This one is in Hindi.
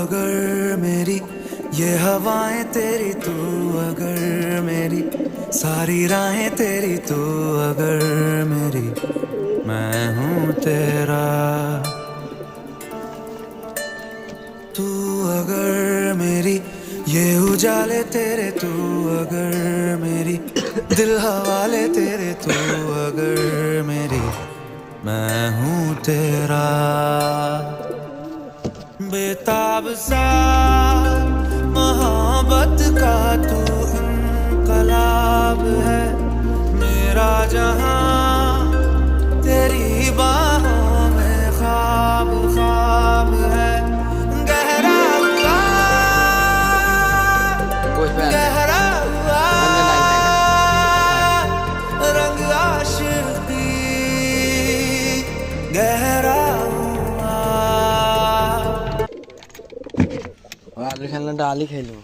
अगर मेरी ये हवाएं तेरी, तू अगर मेरी सारी राहें तेरी, तू अगर मेरी मैं हूँ तेरा। तू अगर मेरी ये उजाले तेरे, तू अगर मेरी दिल हवाले तेरे, तू अगर मेरी मैं हूँ तेरा। बेताब सा मोहब्बत का तू इनकलाब है, मेरा जहां तेरी बाहों में ख्वाब ख्वाब है। गहरा हुआ गहरा हुआ रंग आशिकी गहरा हुआ। खेलना डाली खेलू।